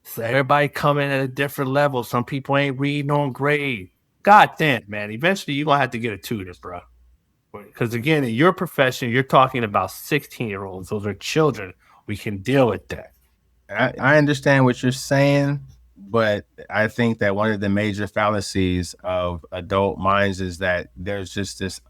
So everybody coming at a different level. Some people ain't reading on grade. God damn, man. Eventually, you're gonna have to get a tutor, bro. Because again, in your profession, you're talking about 16-year-olds. Those are children. We can deal with that. I understand what you're saying, but I think that one of the major fallacies of adult minds is that there's just this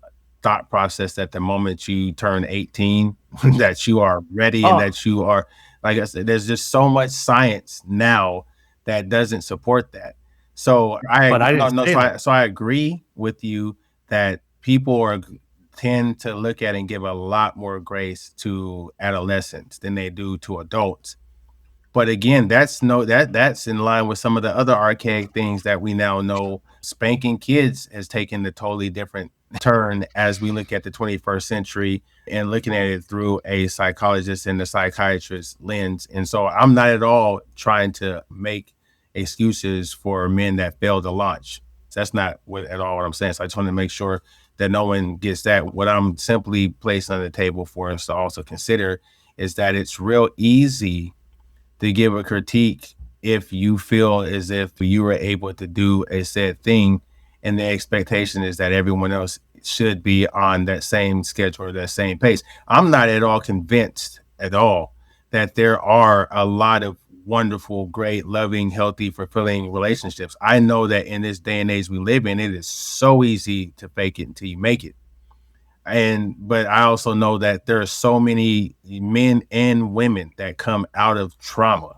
thought process that the moment you turn 18, that you are ready and Oh, that you are, like I said, there's just so much science now that doesn't support that. So but I no, didn't no, say that. so I agree with you that people tend to look at and give a lot more grace to adolescents than they do to adults. But again, that's in line with some of the other archaic things that we now know. Spanking kids has taken a totally different turn as we look at the 21st century and looking at it through a psychologist and a psychiatrist lens. And so I'm not at all trying to make excuses for men that fail to launch. That's not at all what I'm saying. So I just want to make sure that no one gets that. What I'm simply placing on the table for us to also consider is that it's real easy to give a critique if you feel as if you were able to do a said thing and the expectation is that everyone else should be on that same schedule or that same pace. I'm not at all convinced at all that there are a lot of wonderful, great, loving, healthy, fulfilling relationships. I know that in this day and age we live in, it is so easy to fake it until you make it. But I also know that there are so many men and women that come out of trauma,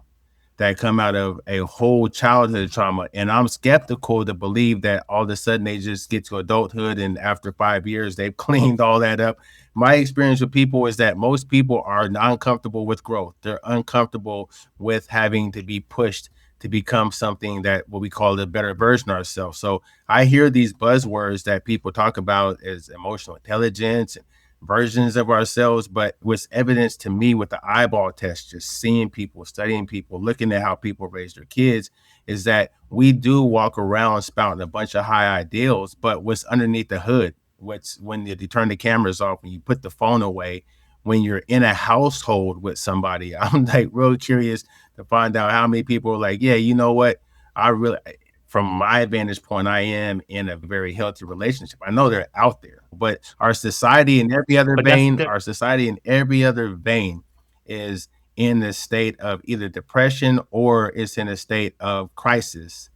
that come out of a whole childhood trauma. And I'm skeptical to believe that all of a sudden they just get to adulthood and after 5 years they've cleaned all that up. My experience with people is that most people are uncomfortable with growth. They're uncomfortable with having to be pushed to become something that what we call a better version of ourselves. So I hear these buzzwords that people talk about as emotional intelligence and versions of ourselves, but what's evidence to me with the eyeball test, just seeing people, studying people, looking at how people raise their kids, is that we do walk around spouting a bunch of high ideals, but what's underneath the hood, what's when you turn the cameras off, when you put the phone away, when you're in a household with somebody, I'm like real curious to find out how many people are like, yeah, you know what? I really, from my vantage point, I am in a very healthy relationship. I know they're out there, but our society in every other but that's vein, the our society in every other vein is in a state of either depression or it's in a state of crisis.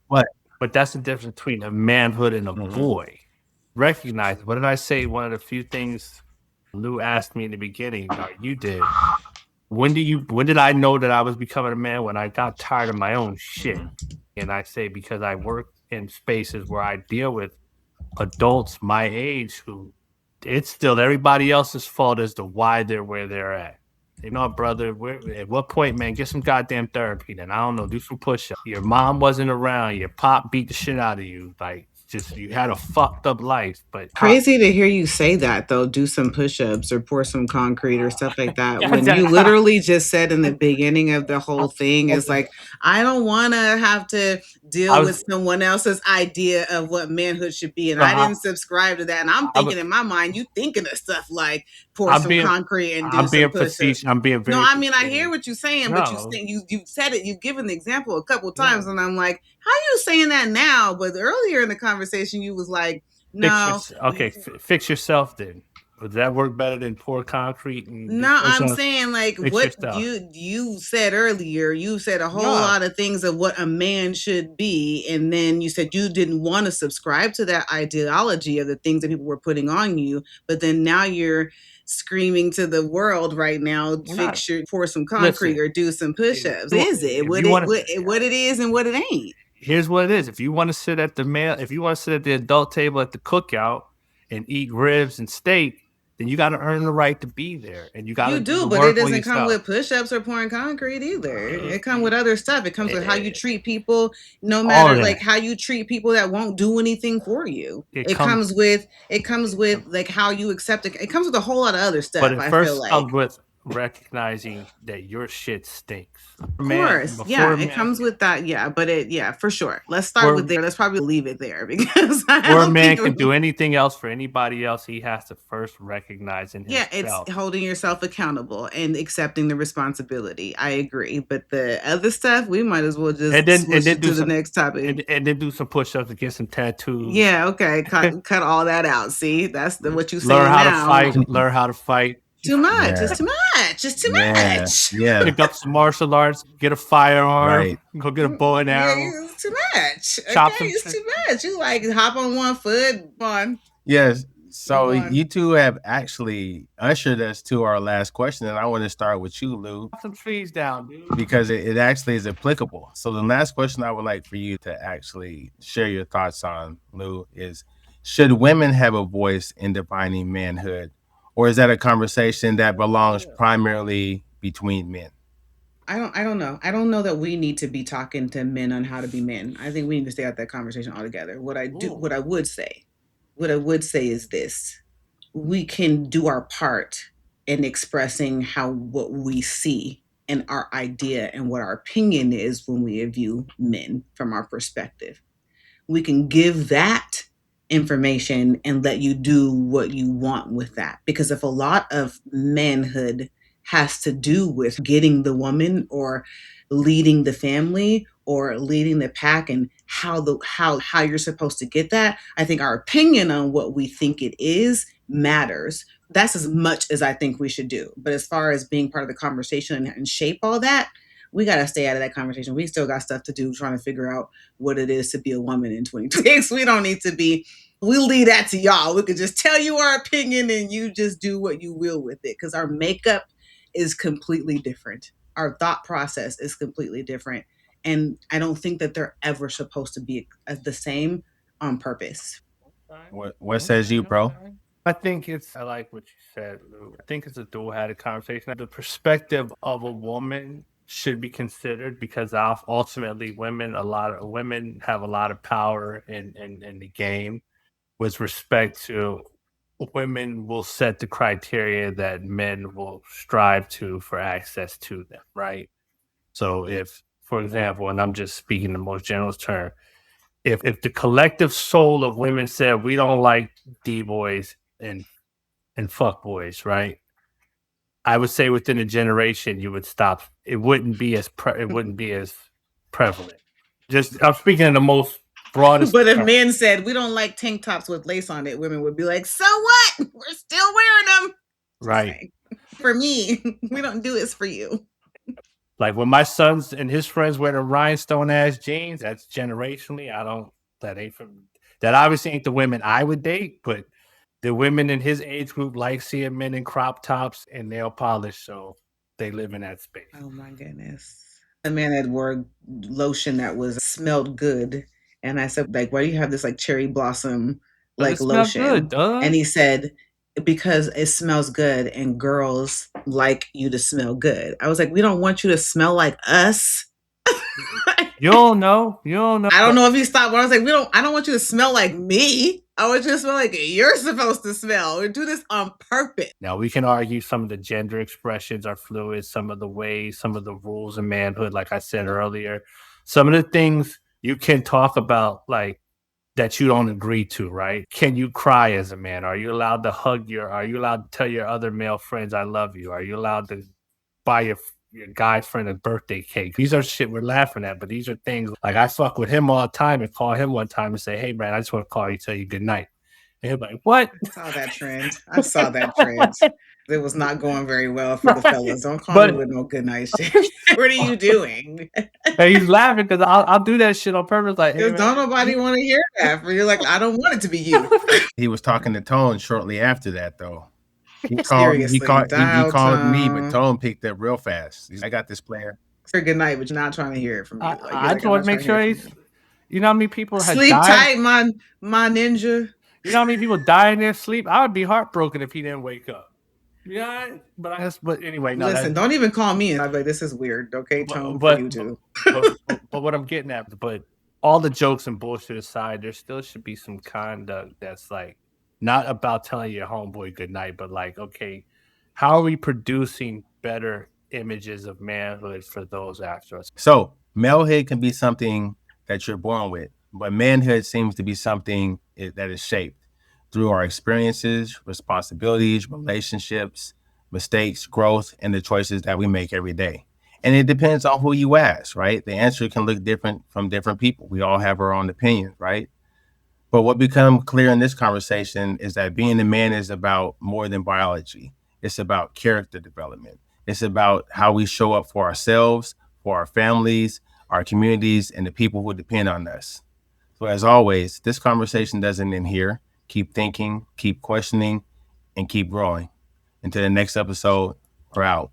But but that's the difference between a manhood and a mhm, boy. Recognize, what did I say? One of the few things Lou asked me in the beginning, or you did. When did I know that I was becoming a man? When I got tired of my own shit. mhm. And I say, because I work in spaces where I deal with adults my age who, it's still everybody else's fault as to why they're where they're at. You know, brother, at what point, man, get some goddamn therapy then. I don't know, do some push ups. Your mom wasn't around, your pop beat the shit out of you. Like, just, you had a fucked up life, but pop. Crazy to hear you say that though. Do some push-ups or pour some concrete or stuff like that. When you I literally just said in the beginning of the whole thing is like, I don't want to have to deal with was, someone else's idea of what manhood should be, and no, I didn't subscribe to that. And I'm I thinking was, in my mind, you thinking of stuff like pour I'm some being, concrete and do I'm some being push-ups. facetious. I'm being No, very I mean I hear facetious. what you're saying, but you No, think you said it. You've given the example a couple of times, no. and I'm like, how are you saying that now? But earlier in the conversation, you was like, Fix your no. okay. Fix yourself then. Would that work better than pour concrete and do No, push I'm ups? saying like Fix what yourself. you said earlier. You said a whole No, lot of things of what a man should be, and then you said you didn't want to subscribe to that ideology of the things that people were putting on you. But then now you're screaming to the world right now: not. fix your, pour some concrete Listen, or do some push-ups. Is it if what you want what it is and what it ain't? here's what it is. If you want to if you want to sit at the adult table at the cookout and eat ribs and steak, then you got to earn the right to be there, and you got to You do do, the but it work on doesn't come yourself. with push-ups or pouring concrete either. It comes with other stuff. It comes with how you treat people, no All matter of like that. how you treat people that won't do anything for you. It It comes, comes with like how you accept it. It comes with a whole lot of other but stuff, it I feel first like. comes with recognizing that your shit stinks. Of Man, course. before Yeah, a it man, comes with that. Yeah, but yeah, for sure. Let's start with before, there. Let's probably leave it there because I before a don't man think can do anything else for anybody else, he has to first recognize in yeah, it's himself. holding yourself accountable and accepting the responsibility. I agree. But the other stuff, we might as well And just then switch it do to the some next topic. and then do some push-ups and get some tattoos. Yeah, okay. Cut all that out. See, that's what you Learn saying how to now. fight. Learn how to fight. Too much. Yeah, It's too much. It's too yeah, much. yeah. Pick up some martial arts. Get a firearm. Right. Go get a bow and Yeah, arrow. it's too much. Okay, Chop some. it's too much. You like hop on one foot, on. Yes. Move So on. you two have actually ushered us to our last question, and I want to start with you, Lou, Chop some trees down, dude. because it actually is applicable. So the last question I would like for you to actually share your thoughts on, Lou, is should women have a voice in defining manhood, or is that a conversation that belongs primarily between men? I don't know. I don't know that we need to be talking to men on how to be men. I think we need to stay out that conversation altogether. What I would say is this. We can do our part in expressing how what we see and our idea and what our opinion is when we view men from our perspective. We can give that information and let you do what you want with that. Because if a lot of manhood has to do with getting the woman or leading the family or leading the pack and how you're supposed to get that, I think our opinion on what we think it is matters. That's as much as I think we should do. But as far as being part of the conversation and shape all that, we got to stay out of that conversation. We still got stuff to do trying to figure out what it is to be a woman in 2026. We don't need to be, we'll leave that to y'all. We could just tell you our opinion and you just do what you will with it because our makeup is completely different. Our thought process is completely different. And I don't think that they're ever supposed to be the same on purpose. What says you, bro? I think I like what you said, Lou. I think it's a dual-headed conversation. The perspective of a woman should be considered because ultimately a lot of women have a lot of power in the game with respect to women will set the criteria that men will strive to for access to them, right? So if, for example, and I'm just speaking the most general term, if the collective soul of women said we don't like D boys and fuck boys, right? I would say within a generation you would stop. It wouldn't be as prevalent. Just I'm speaking in the most broadest But if term. men said we don't like tank tops with lace on it, women would be like, so what? We're still wearing them. Just Right. saying. For me, we don't do it for you. Like when my sons and his friends wear the rhinestone ass jeans, that's generationally. That obviously ain't the women I would date, but the women in his age group like seeing men in crop tops and nail polish, so they live in that space. Oh my goodness. A man that wore lotion that was smelled good. And I said, like, why do you have this like cherry blossom But it like smells good, lotion? duh. And he said, because it smells good and girls like you to smell good. I was like, we don't want you to smell like us. You don't know. You don't know. I don't know if he stopped, but I was like, I don't want you to smell like me. I want you to smell like you're supposed to smell. We do this on purpose. Now we can argue some of the gender expressions are fluid, some of the ways, some of the rules of manhood, like I said earlier. Some of the things you can talk about, like that you don't agree to, right? Can you cry as a man? Are you allowed to are you allowed to tell your other male friends I love you? Are you allowed to buy your guy friend a birthday cake? These are shit we're laughing at, but these are things like I fuck with him all the time and call him one time and say, hey man, I just want to call you, tell you good night. And he'll be like, what? I saw that trend. I saw that trend. It was not going very well for the Right. fellas. Don't call me But with no good night shit. What are you doing? and he's laughing because I'll do that shit on purpose. Like, hey Because don't man, nobody want to hear that. For you're like, I don't want it to be you. He was talking to Tone shortly after that, though. Seriously, He dial called me, but tone Tone picked up real fast. I got this player. for good night, but you're not trying to hear it from you. Like you're I like, just I'm want not to trying make to hear sure it from he's, you. you know how many people had Sleep died? tight, my ninja. You know how many people die in their sleep? I would be heartbroken if he didn't wake up. Yeah, but anyway, no, Listen, that's don't even call me. And I'm like, this is weird. Okay, but tone for you but too. but what I'm getting at, but all the jokes and bullshit aside, there still should be some conduct that's like not about telling your homeboy good night, but like, okay, how are we producing better images of manhood for those after us? So, malehood can be something that you're born with, but manhood seems to be something that is shaped through our experiences, responsibilities, relationships, mistakes, growth, and the choices that we make every day. And it depends on who you ask, right? The answer can look different from different people. We all have our own opinions, right? But what become clear in this conversation is that being a man is about more than biology. It's about character development. It's about how we show up for ourselves, for our families, our communities, and the people who depend on us. So, as always, this conversation doesn't end here. Keep thinking, keep questioning, and keep growing. Until the next episode, we're out.